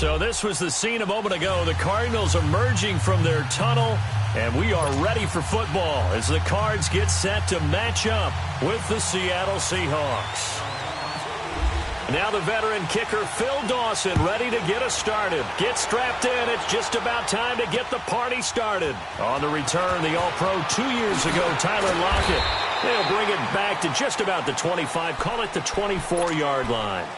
So this was the scene a moment ago. The Cardinals emerging from their tunnel, and we are ready for football as the Cards get set to match up with the Seattle Seahawks. Now the veteran kicker Phil Dawson ready to get us started. Get strapped in. It's just about time to get the party started. On the return, the All-Pro 2 years ago, Tyler Lockett. They'll bring it back to just about the 25, call it the 24-yard line.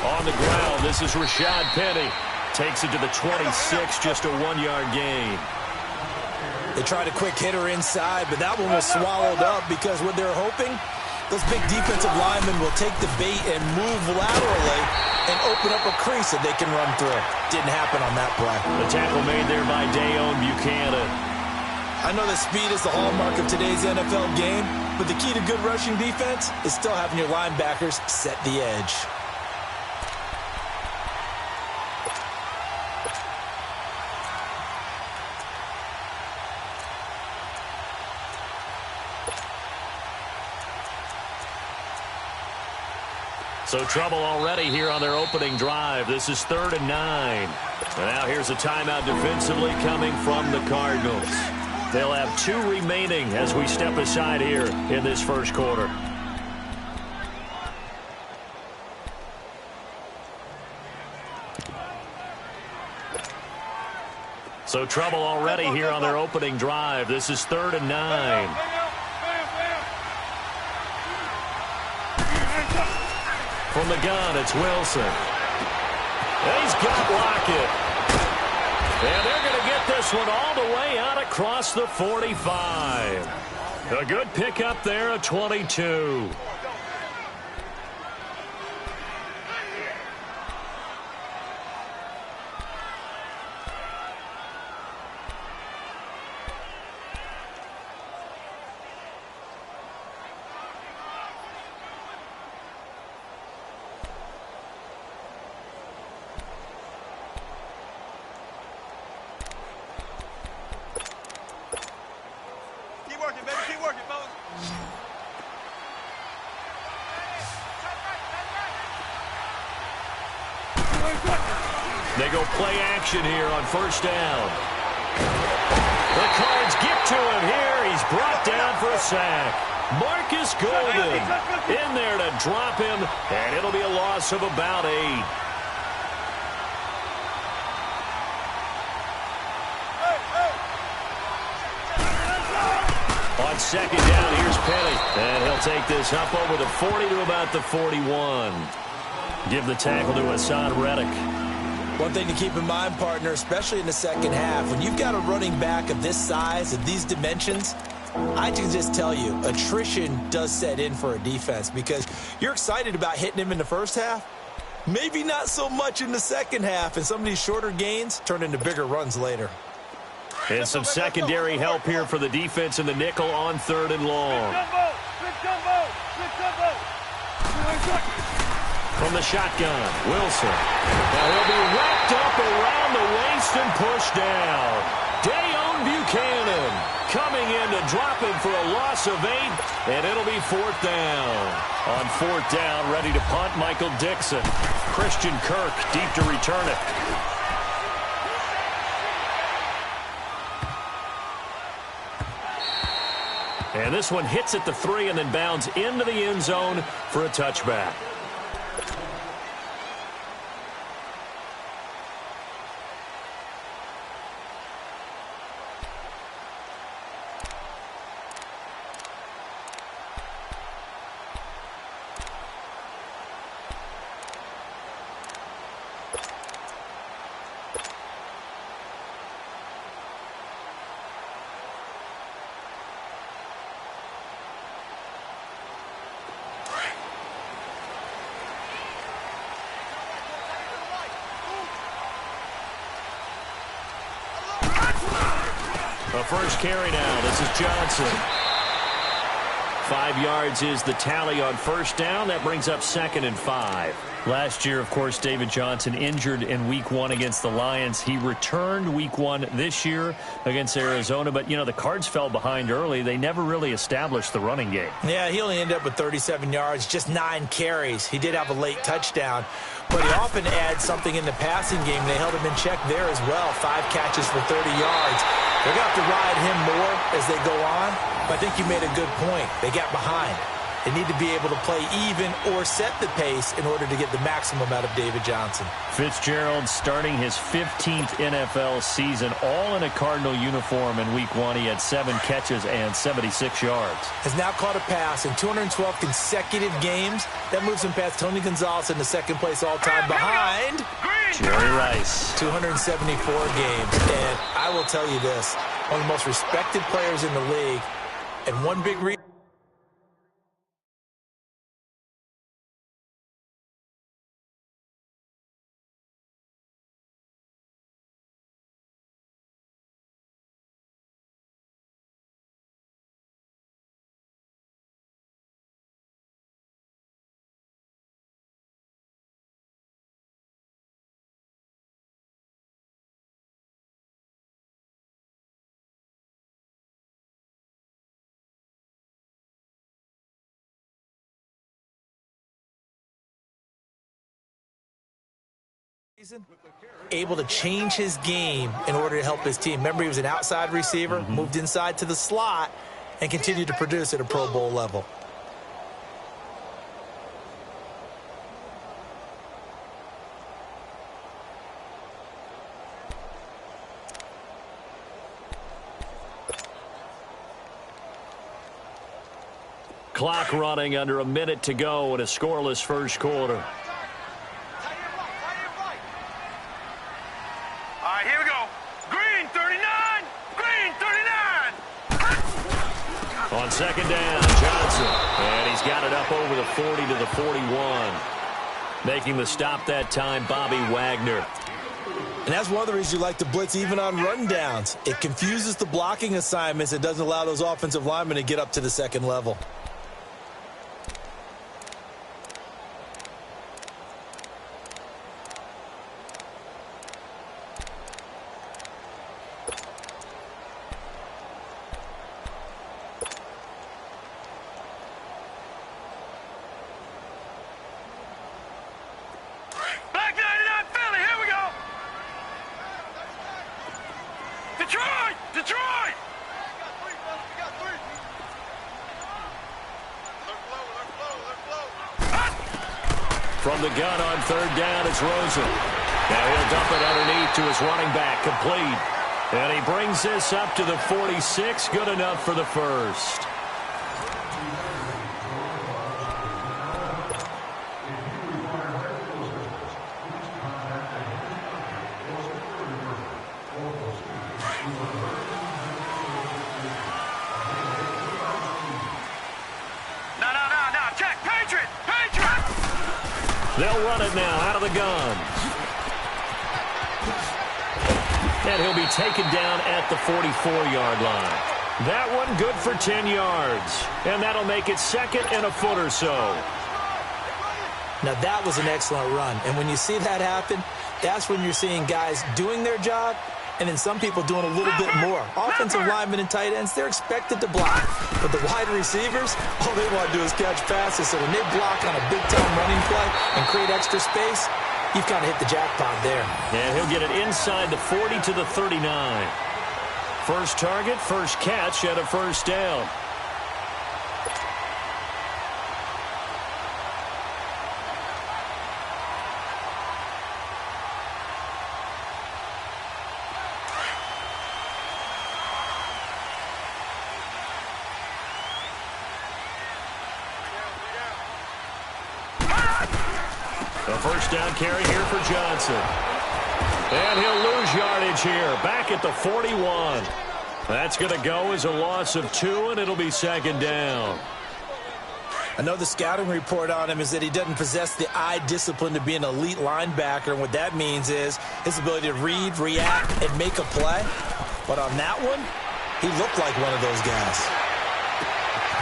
On the ground, this is Rashad Penny. Takes it to the 26, just a 1-yard gain. They tried a quick hitter inside, but that one was swallowed up because what they're hoping, those big defensive linemen will take the bait and move laterally and open up a crease that they can run through. Didn't happen on that play. The tackle made there by Dayon Buchanan. I know that speed is the hallmark of today's NFL game, but the key to good rushing defense is still having your linebackers set the edge. So trouble already here on their opening drive. This is 3rd and 9. And now here's a timeout defensively coming from the Cardinals. They'll have 2 remaining as we step aside here in this first quarter. So trouble already here on their opening drive. This is 3rd and 9. From the gun, it's Wilson. And he's got Lockett. And they're going to get this one all the way out across the 45. A good pickup there at 22. They go play action here on first down. The Cards get to him here. He's brought down for a sack. Marcus Golden in there to drop him, and it'll be a loss of about 8. On second down, here's Penny. And he'll take this up over the 40 to about the 41. Give the tackle to Hassan Reddick. One thing to keep in mind, partner, especially in the second half, when you've got a running back of this size, of these dimensions, I can just tell you, attrition does set in for a defense because you're excited about hitting him in the first half. Maybe not so much in the second half, and some of these shorter gains turn into bigger runs later. And some secondary help here for the defense in the nickel on 3rd and long. From the shotgun, Wilson. Now he'll be wrapped up around the waist and pushed down. Dayon Buchanan coming in to drop him for a loss of 8, and it'll be 4th down. On 4th down, ready to punt, Michael Dixon. Christian Kirk deep to return it. And this one hits at the 3 and then bounds into the end zone for a touchback. A first carry now. This is Johnson. 5 yards is the tally on first down. That brings up 2nd and 5. Last year, of course, David Johnson injured in Week 1 against the Lions. He returned Week 1 this year against Arizona. But, you know, the Cards fell behind early. They never really established the running game. Yeah, he only ended up with 37 yards, just 9 carries. He did have a late touchdown. But he often adds something in the passing game. They held him in check there as well. 5 catches for 30 yards. They're going to have to ride him more as they go on. But I think you made a good point. They got behind. They need to be able to play even or set the pace in order to get the maximum out of David Johnson. Fitzgerald starting his 15th NFL season, all in a Cardinal uniform in Week 1. He had 7 catches and 76 yards. Has now caught a pass in 212 consecutive games. That moves him past Tony Gonzalez in the 2nd place all-time behind Jerry Rice. 274 games. And I will tell you this, one of the most respected players in the league, and one big reason. Able to change his game in order to help his team. Remember, he was an outside receiver, moved inside to the slot, and continued to produce at a Pro Bowl level. Clock running under a minute to go in a scoreless first quarter. On 2nd down, Johnson. And he's got it up over the 40 to the 41. Making the stop that time, Bobby Wagner. And that's one of the reasons you like to blitz even on rundowns. It confuses the blocking assignments. It doesn't allow those offensive linemen to get up to the 2nd level. From the gun on 3rd down, it's Rosen. Now he'll dump it underneath to his running back, complete. And he brings this up to the 46, good enough for the first. They'll run it now out of the gun. And he'll be taken down at the 44-yard line. That one good for 10 yards. And that'll make it 2nd and a foot or so. Now that was an excellent run. And when you see that happen, that's when you're seeing guys doing their job and then some people doing a little bit more. Offensive linemen and tight ends, they're expected to block. But the wide receivers, all they want to do is catch passes. So when they block on a big-time running play and create extra space, you've kind of hit the jackpot there. And he'll get it inside the 40 to the 39. First target, first catch at a first down. A first down carry here for Johnson. And he'll lose yardage here, back at the 41. That's going to go as a loss of 2, and it'll be 2nd down. I know the scouting report on him is that he doesn't possess the eye discipline to be an elite linebacker, and what that means is his ability to read, react, and make a play. But on that one, He looked like one of those guys.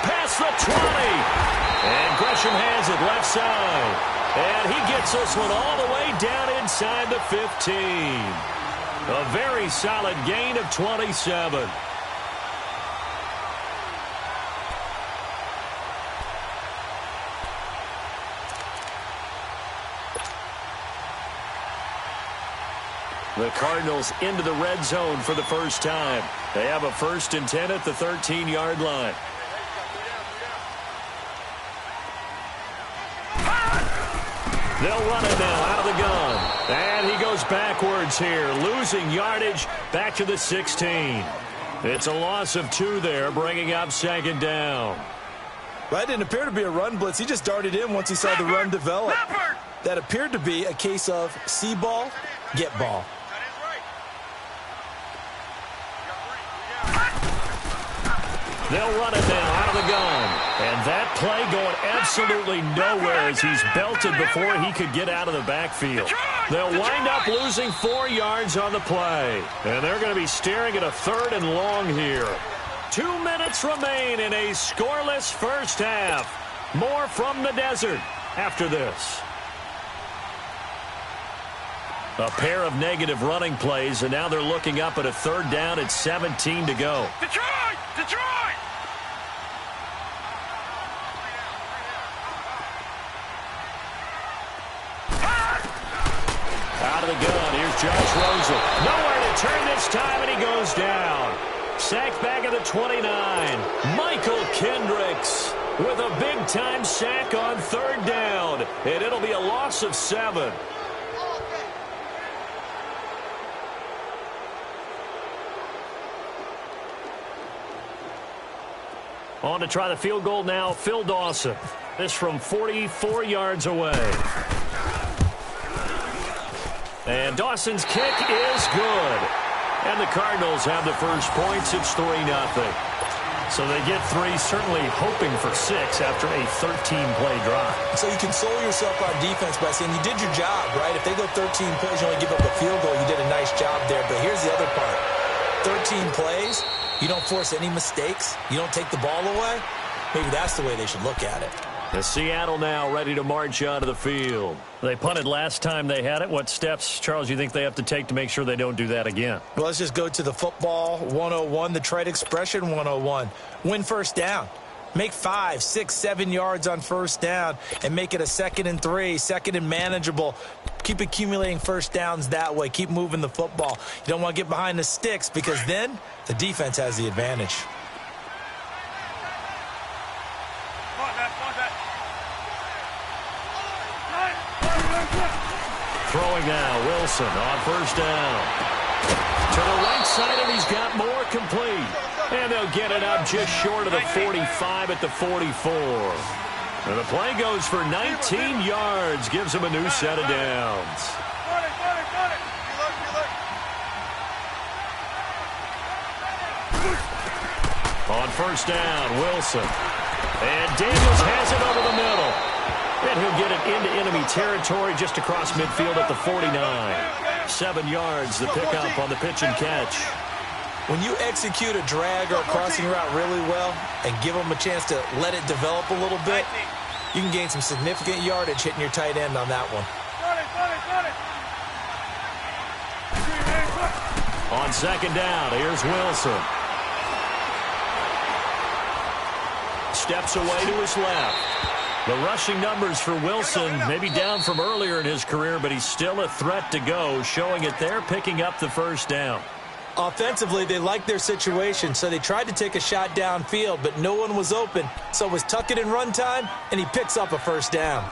Past the 20. And Gresham has it left side. And he gets this one all the way down inside the 15. A very solid gain of 27. The Cardinals into the red zone for the first time. They have a 1st and 10 at the 13-yard line. They'll run it now out of the gun. And he goes backwards here, losing yardage back to the 16. It's a loss of 2 there, bringing up 2nd down. That didn't appear to be a run blitz. He just darted in once he saw the run develop. That appeared to be a case of see ball, get ball. They'll run it now out of the gun. And that play going absolutely nowhere as he's belted before he could get out of the backfield. They'll wind up losing 4 yards on the play. And they're going to be staring at a 3rd and long here. 2 minutes remain in a scoreless first half. More from the desert after this. A pair of negative running plays, and now they're looking up at a 3rd down at 17 to go. Detroit! Detroit! Out of the gun, here's Josh Rosen. Nowhere to turn this time, and he goes down. Sacked back at the 29. Michael Kendricks with a big-time sack on 3rd down, and it'll be a loss of 7. On to try the field goal now, Phil Dawson. This from 44 yards away. And Dawson's kick is good. And the Cardinals have the first points. It's 3-0. So they get 3, certainly hoping for 6 after a 13-play drive. So you console yourself on defense by saying you did your job, right? If they go 13 plays, you only give up a field goal, you did a nice job there. But here's the other part. 13 plays, you don't force any mistakes, you don't take the ball away. Maybe that's the way they should look at it. The Seattle now ready to march onto the field. They punted last time they had it. What steps, Charles, you think they have to take to make sure they don't do that again? Well, let's just go to the football 101, the trade expression 101. Win first down. Make 5, 6, 7 yards on first down and make it a 2nd and 3, 2nd and manageable. Keep accumulating first downs that way. Keep moving the football. You don't want to get behind the sticks because then the defense has the advantage. Throwing now, Wilson on first down. To the right side, and he's got more complete. And they'll get it up just short of the 45 at the 44. And the play goes for 19 yards, gives him a new set of downs. On first down, Wilson. And Daniels has it over the middle. And he'll get it into enemy territory just across midfield at the 49. 7 yards, the pickup on the pitch and catch. When you execute a drag or a crossing route really well and give them a chance to let it develop a little bit, you can gain some significant yardage hitting your tight end on that one. On 2nd down, here's Wilson. Steps away to his left. The rushing numbers for Wilson may be down from earlier in his career, but he's still a threat to go, showing it there, picking up the first down. Offensively, they liked their situation, so they tried to take a shot downfield, but no one was open. So it was tuck it in run time, and he picks up a first down.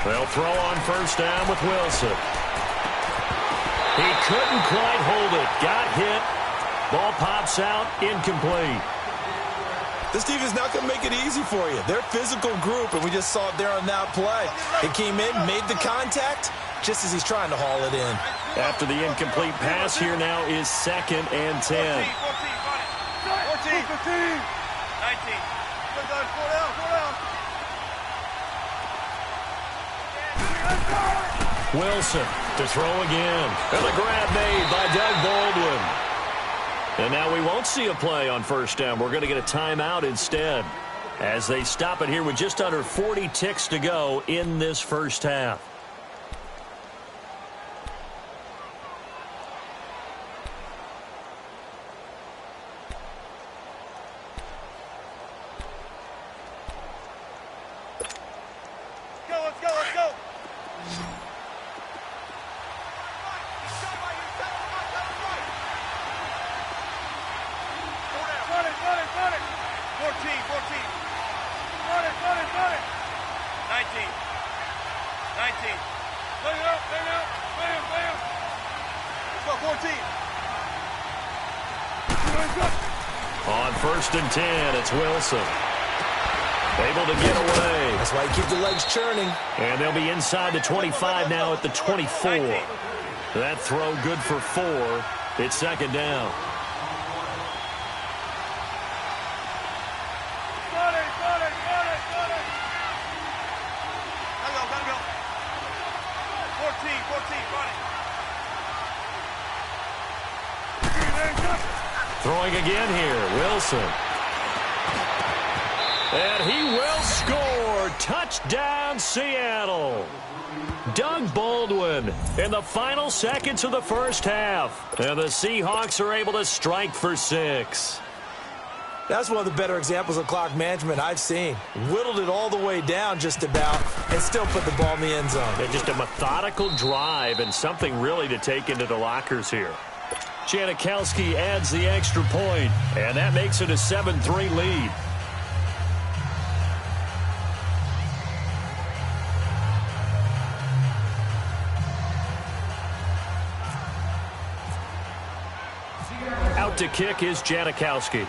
They'll throw on first down with Wilson. He couldn't quite hold it. Got hit. Ball pops out. Incomplete. This defense is not going to make it easy for you. They're a physical group, and we just saw it there on that play. It came in, made the contact, just as he's trying to haul it in. After the incomplete pass, here now is 2nd and 10. 14, 15, 19. Wilson to throw again. And a grab made by Doug Baldwin. And now we won't see a play on first down. We're going to get a timeout instead as they stop it here with just under 40 ticks to go in this first half. Let's go. On 1st and 10, it's Wilson. Able to get away. That's why you keep the legs churning. And they'll be inside the 25 now at the 24. That throw good for 4. It's 2nd down. Throwing again here, Wilson. And he will score. Touchdown, Seattle. Doug Baldwin in the final seconds of the first half. And the Seahawks are able to strike for 6. That's one of the better examples of clock management I've seen. Whittled it all the way down just about and still put the ball in the end zone. And just a methodical drive and something really to take into the lockers here. Janikowski adds the extra point, and that makes it a 7-3 lead. Out to kick is Janikowski.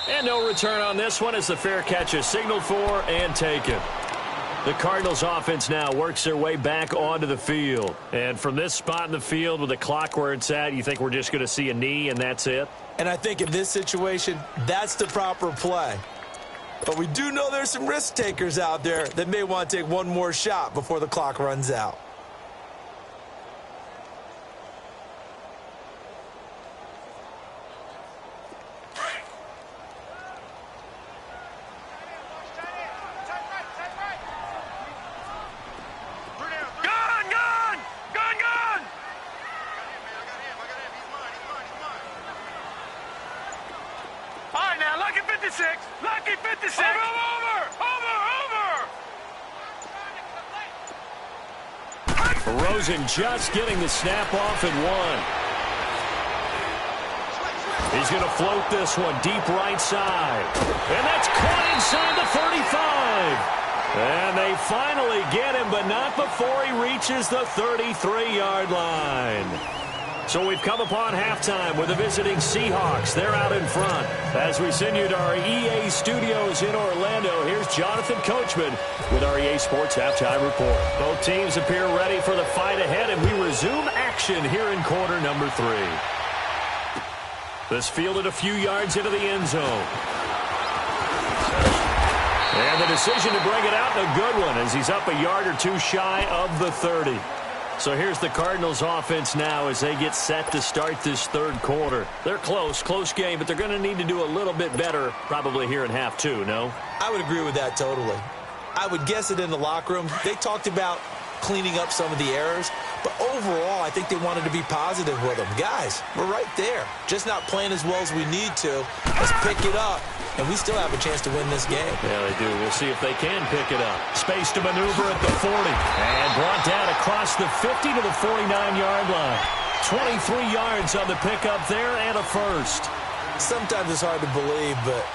And no return on this one as the fair catch is signaled for and taken. The Cardinals offense now works their way back onto the field. And from this spot in the field with the clock where it's at, you think we're just going to see a knee and that's it? And I think in this situation, that's the proper play. But we do know there's some risk takers out there that may want to take one more shot before the clock runs out. Lucky 56. Over. Rosen just getting the snap off and 1. He's going to float this one deep right side. And that's caught inside the 35. And they finally get him, but not before he reaches the 33-yard line. So we've come upon halftime with the visiting Seahawks. They're out in front. As we send you to our EA studios in Orlando, here's Jonathan Coachman with our EA Sports Halftime Report. Both teams appear ready for the fight ahead, and we resume action here in quarter number 3. This fielded a few yards into the end zone. And the decision to bring it out, a good one, as he's up a yard or two shy of the 30. So here's the Cardinals offense now as they get set to start this third quarter. They're close game, but they're going to need to do a little bit better probably here in half 2, no? I would agree with that totally. I would guess it in the locker room. They talked about cleaning up some of the errors, but overall I think they wanted to be positive with them. Guys, we're right there. Just not playing as well as we need to. Let's pick it up, and we still have a chance to win this game. Yeah, they do. We'll see if they can pick it up. Space to maneuver at the 40. And brought down across the 50 to the 49-yard line. 23 yards on the pickup there and a first. Sometimes it's hard to believe, but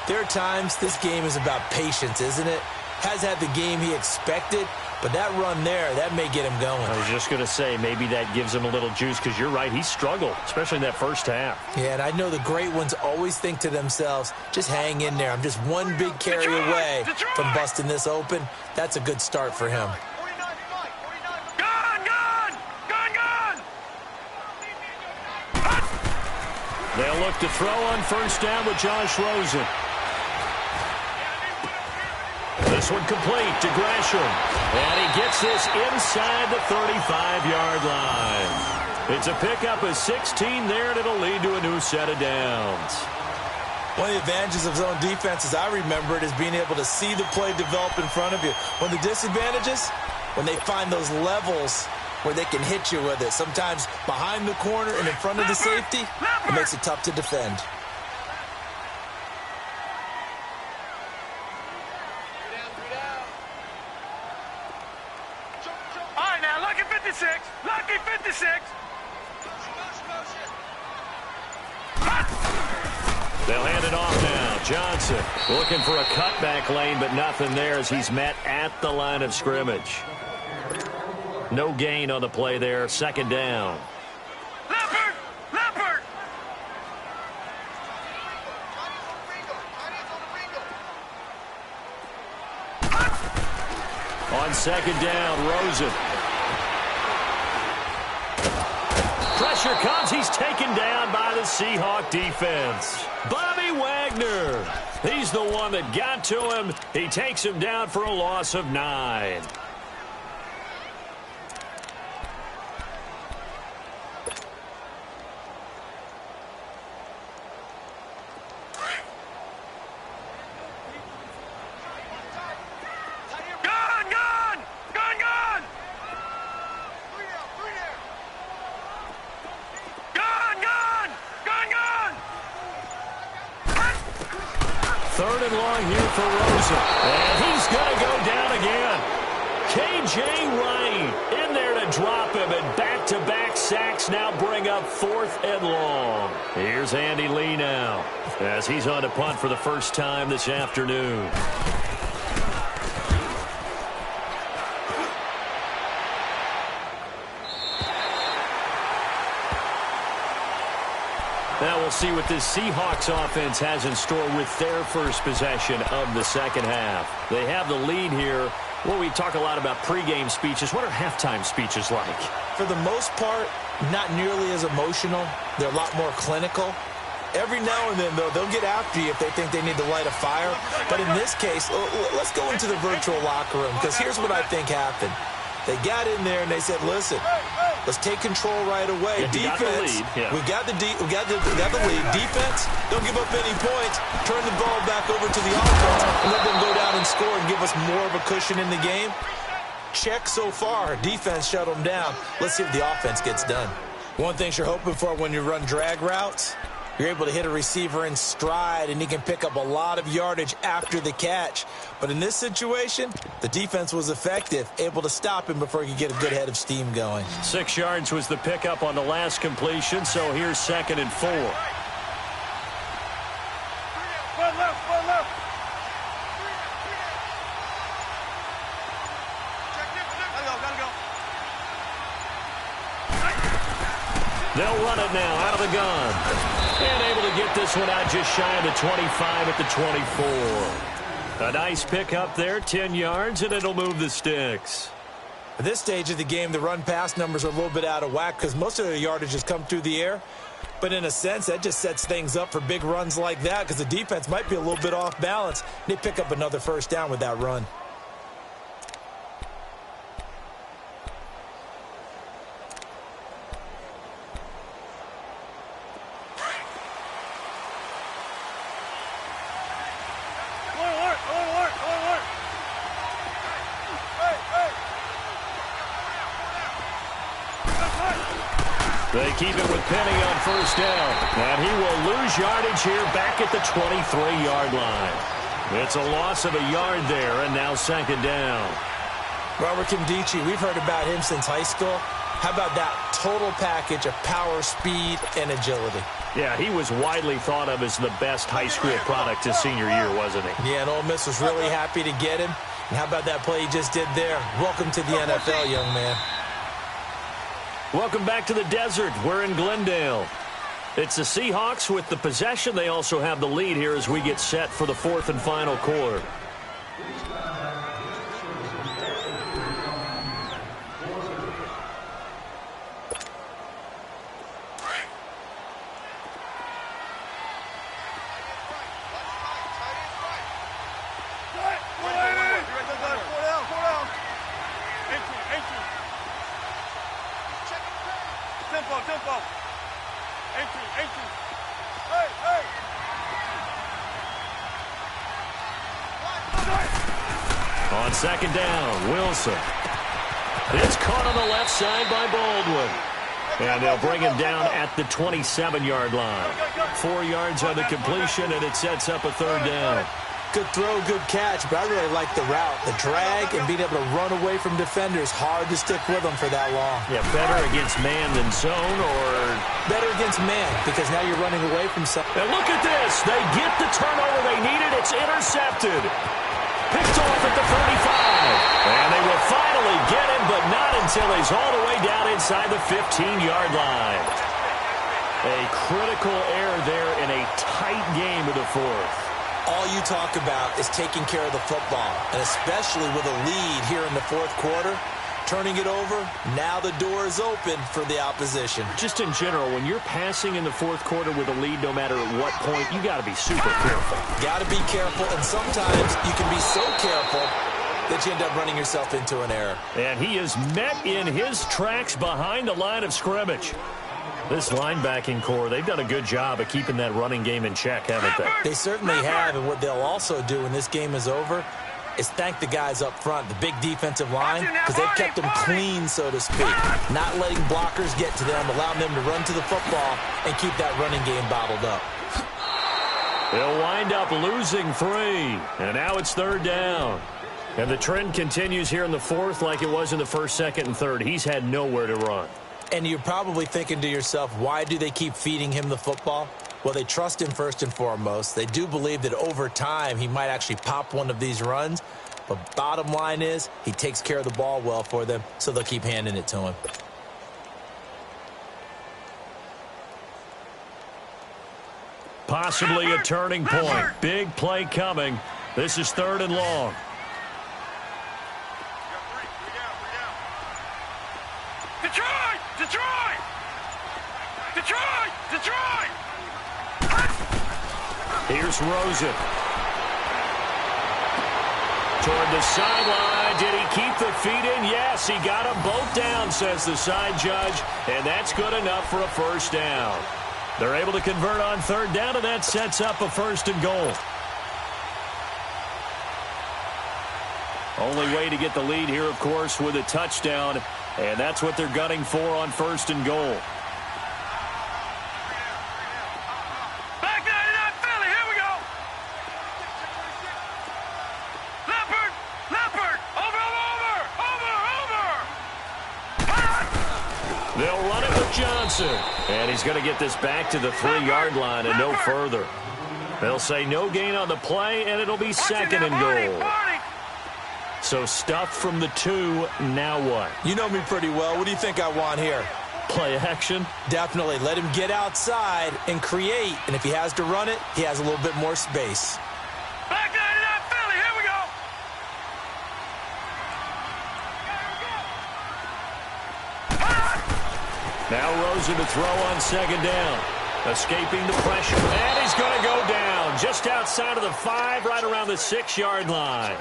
there are times this game is about patience, isn't it? Has had the game he expected, But that run there, that may get him going. I was just going to say, maybe that gives him a little juice, because you're right, he struggled, especially in that first half. Yeah, and I know the great ones always think to themselves, just hang in there. I'm just one big carry away from busting this open. That's a good start for him. They'll look to throw on first down with Josh Rosen. This one complete to Gresham. And he gets this inside the 35-yard line. It's a pickup of 16 there, and it'll lead to a new set of downs. One of the advantages of zone defense, as I remember it, is being able to see the play develop in front of you. One of the disadvantages, when they find those levels where they can hit you with it. Sometimes behind the corner and in front of the safety, it makes it tough to defend. All right, now, lucky 56. Lucky 56. They'll hand it off now. Johnson looking for a cutback lane, but nothing there as he's met at the line of scrimmage. No gain on the play there. Second down. Leopard! Leopard! On second down, Rosen. Pressure comes. He's taken down by the Seahawk defense. Bobby Wagner. He's the one that got to him. He takes him down for a loss of 9. Third and long here for Rosen. And he's going to go down again. K.J. Wright in there to drop him. And back-to-back sacks now bring up 4th and long. Here's Andy Lee now as he's on to punt for the first time this afternoon. Now we'll see what this Seahawks offense has in store with their first possession of the second half. They have the lead here. Well, we talk a lot about pregame speeches. What are halftime speeches like? For the most part, not nearly as emotional. They're a lot more clinical. Every now and then, though, they'll get after you if they think they need to light a fire. But in this case, let's go into the virtual locker room, because here's what I think happened. They got in there and they said, listen, let's take control right away. Yeah, defense, we got the lead. Defense, don't give up any points. Turn the ball back over to the offense and let them go down and score and give us more of a cushion in the game. Check so far. Defense shut them down. Let's see if the offense gets done. One thing you're hoping for when you run drag routes, you're able to hit a receiver in stride, and he can pick up a lot of yardage after the catch. But in this situation, the defense was effective, able to stop him before he could get a good head of steam going. 6 yards was the pickup on the last completion, so here's 2nd and 4. One left, one left. Gotta go. They'll run it now out of the gun. And able to get this one out just shy of the 25 at the 24. A nice pickup there, 10 yards, and it'll move the sticks. At this stage of the game, the run-pass numbers are a little bit out of whack because most of their yardage has come through the air. But in a sense, that just sets things up for big runs like that because the defense might be a little bit off balance. They pick up another first down with that run. They keep it with Penny on first down. And he will lose yardage here back at the 23-yard line. It's a loss of a yard there, and now 2nd down. Robert Kimdichie, we've heard about him since high school. How about that total package of power, speed, and agility? Yeah, he was widely thought of as the best high school product his senior year, wasn't he? Yeah, and Ole Miss was really happy to get him. And how about that play he just did there? Welcome to the NFL, young man. Welcome back to the desert. We're in Glendale. It's the Seahawks with the possession. They also have the lead here as we get set for the fourth and final quarter. Tempo. 18. Hey. On second down, Wilson. It's caught on the left side by Baldwin. And they'll bring him down at the 27-yard line. 4 yards on the completion, and it sets up a third down. Good throw, good catch, but I really like the route. The drag and being able to run away from defenders. Hard to stick with them for that long. Yeah, better against man than zone, or... Better against man, because now you're running away from something. And look at this. They get the turnover they needed. It's intercepted. Picked off at the 35. And they will finally get him, but not until he's all the way down inside the 15-yard line. A critical error there in a tight game of the fourth. All you talk about is taking care of the football, and especially with a lead here in the fourth quarter, turning it over, now the door is open for the opposition. Just in general, when you're passing in the fourth quarter with a lead, no matter at what point, you got to be super careful. Got to be careful, and sometimes you can be so careful that you end up running yourself into an error. And he is met in his tracks behind the line of scrimmage. This linebacking core, they've done a good job of keeping that running game in check, haven't they? They certainly have, and what they'll also do when this game is over is thank the guys up front, the big defensive line, because they've kept them clean, so to speak. Not letting blockers get to them, allowing them to run to the football and keep that running game bottled up. They'll wind up losing 3, and now it's third down. And the trend continues here in the fourth like it was in the first, second, and third. He's had nowhere to run. And you're probably thinking to yourself, why do they keep feeding him the football? Well, they trust him first and foremost. They do believe that over time he might actually pop one of these runs. But bottom line is he takes care of the ball well for them, so they'll keep handing it to him. Possibly a turning point. Big play coming. This is third and long. Detroit! Here's Rosen. Toward the sideline. Did he keep the feet in? Yes, he got them both down, says the side judge. And that's good enough for a first down. They're able to convert on third down, and that sets up a first and goal. Only way to get the lead here, of course, with a touchdown. And that's what they're gunning for on first and goal. Back 99 Philly, here we go. Leopard, over. They'll run it with Johnson. And he's going to get this back to the 3-yard line and no further. They'll say no gain on the play, and it'll be second and goal. So stuffed from the 2, now what? You know me pretty well. What do you think I want here? Play action? Definitely. Let him get outside and create. And if he has to run it, he has a little bit more space. Back 99 Philly, here we go. Now Rosen to throw on second down. Escaping the pressure. And he's going to go down just outside of the 5, right around the 6-yard line.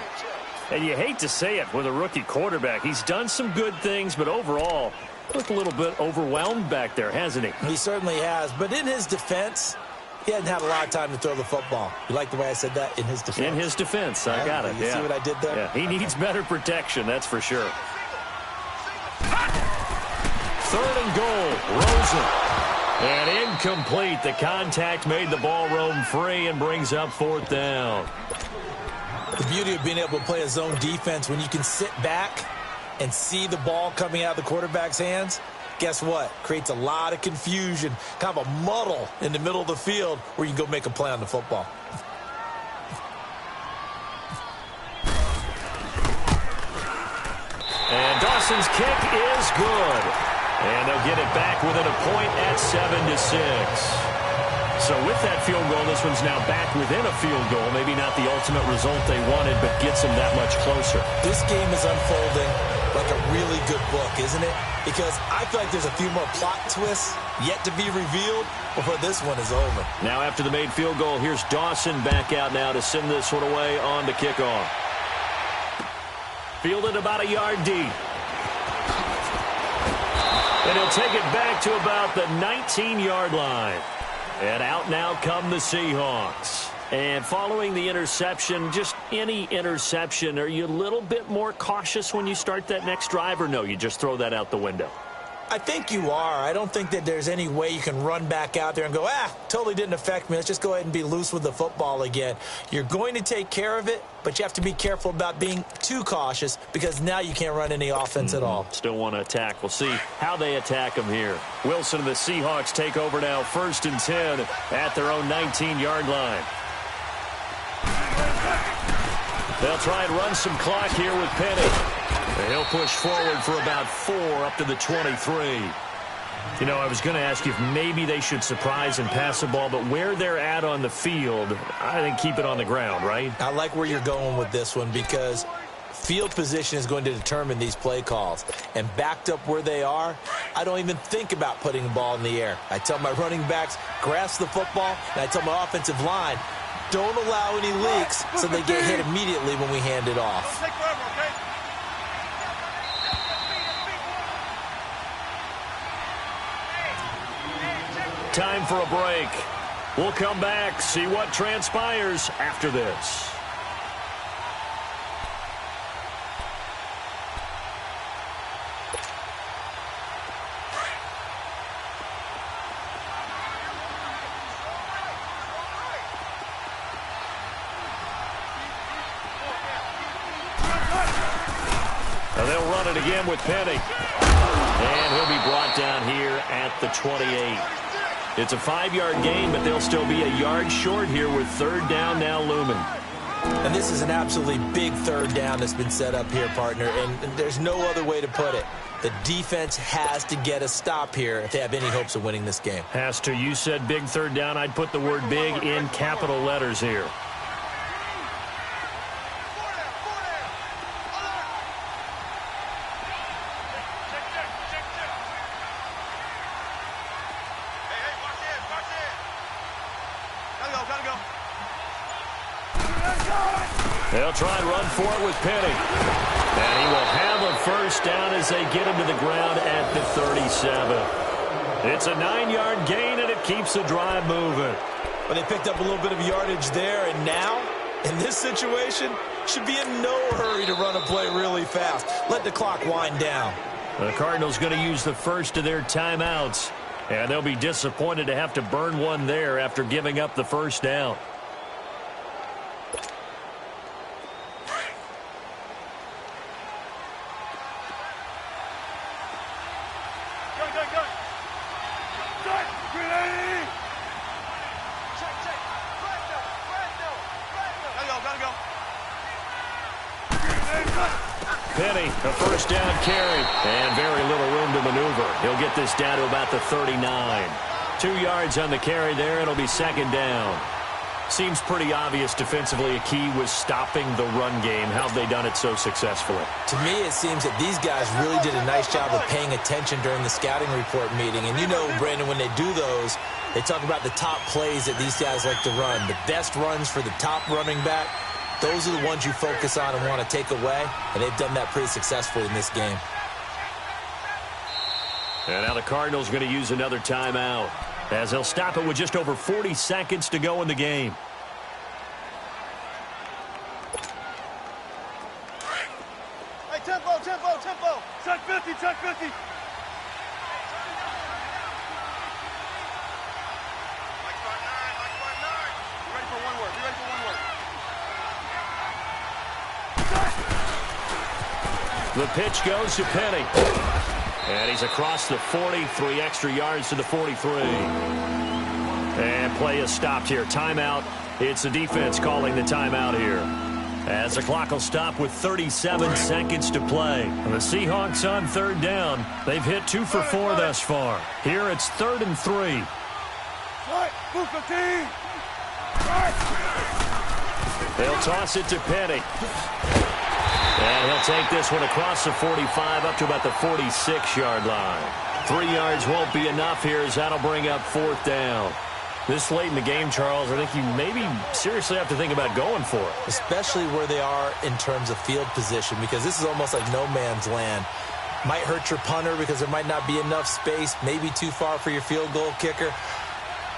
And you hate to say it with a rookie quarterback. He's done some good things, but overall, looked a little bit overwhelmed back there, hasn't he? He certainly has. But in his defense, he hasn't had a lot of time to throw the football. You like the way I said that? In his defense. In his defense. I got it. You see what I did there? Yeah, he needs better protection, that's for sure. Third and goal. Rosen. And incomplete. The contact made the ball roam free and brings up fourth down. The beauty of being able to play a zone defense when you can sit back and see the ball coming out of the quarterback's hands, guess what? Creates a lot of confusion, kind of a muddle in the middle of the field where you can go make a play on the football. Dawson's kick is good. And they'll get it back within a point at 7-6. So with that field goal, this one's now back within a field goal. Maybe not the ultimate result they wanted, but gets them that much closer. This game is unfolding like a really good book, isn't it? Because I feel like there's a few more plot twists yet to be revealed before this one is over. Now after the made field goal, here's Dawson back out now to send this one away on the kickoff. Fielded about a yard deep. And he'll take it back to about the 19-yard line. And out now come the Seahawks. And following the interception, just any interception, are you a little bit more cautious when you start that next drive, or no, you just throw that out the window? I think you are. I don't think that there's any way you can run back out there and go, totally didn't affect me. Let's just go ahead and be loose with the football again. You're going to take care of it, but you have to be careful about being too cautious because now you can't run any offense at all. Still want to attack. We'll see how they attack them here. Wilson and the Seahawks take over now, 1st and 10 at their own 19-yard line. They'll try and run some clock here with Penny. And he'll push forward for about 4 up to the 23. You know, I was going to ask you if maybe they should surprise and pass the ball, but where they're at on the field, I think keep it on the ground, right? I like where you're going with this one because field position is going to determine these play calls. And backed up where they are, I don't even think about putting the ball in the air. I tell my running backs, grasp the football, and I tell my offensive line, don't allow any leaks so they get hit immediately when we hand it off. Take forever, okay? Time for a break. We'll come back, see what transpires after this. Now they'll run it again with Penny. And he'll be brought down here at the 28. It's a 5-yard gain, but they'll still be a yard short here with 3rd down now looming. And this is an absolutely big 3rd down that's been set up here, partner, and there's no other way to put it. The defense has to get a stop here if they have any hopes of winning this game. Has to. You said big 3rd down. I'd put the word big in capital letters here. They'll try and run for it with Penny. And he will have a 1st down as they get him to the ground at the 37. It's a 9-yard gain, and it keeps the drive moving. But they picked up a little bit of yardage there, and now, in this situation, should be in no hurry to run a play really fast. Let the clock wind down. The Cardinals going to use the first of their timeouts, and they'll be disappointed to have to burn one there after giving up the 1st down. Penny, a 1st down carry, and very little room to maneuver. He'll get this down to about the 39. 2 yards on the carry there, and it'll be 2nd down. Seems pretty obvious defensively a key was stopping the run game. How have they done it so successfully? To me, it seems that these guys really did a nice job of paying attention during the scouting report meeting. And you know, Brandon, when they do those, they talk about the top plays that these guys like to run. The best runs for the top running back, those are the ones you focus on and want to take away. And they've done that pretty successfully in this game. And now the Cardinals going to use another timeout, as they'll stop it with just over 40 seconds to go in the game. Hey, tempo, tempo, tempo. Check 50, check 50. Mike spot 9, Mike spot 9. Be ready for one word, be ready for one word. The pitch goes to Penny. And he's across the 40, 3 extra yards to the 43. And play is stopped here. Timeout. It's the defense calling the timeout here. As the clock will stop with 37 seconds to play. And the Seahawks on third down. They've hit 2 for 4 thus far. Here it's 3rd and 3. They'll toss it to Petty. And he'll take this one across the 45 up to about the 46-yard line. 3 yards won't be enough here as that'll bring up 4th down. This late in the game, Charles, I think you maybe seriously have to think about going for it. Especially where they are in terms of field position, because this is almost like no man's land. Might hurt your punter because there might not be enough space, maybe too far for your field goal kicker.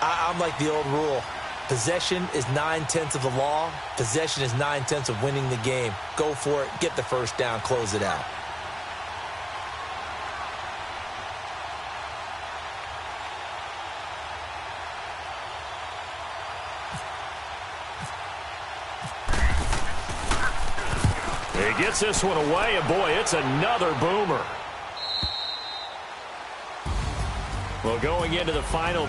I'm like the old rule. Possession is 9/10 of the law. Possession is 9/10 of winning the game. Go for it. Get the first down. Close it out. He gets this one away, and boy, it's another boomer. Well, going into the final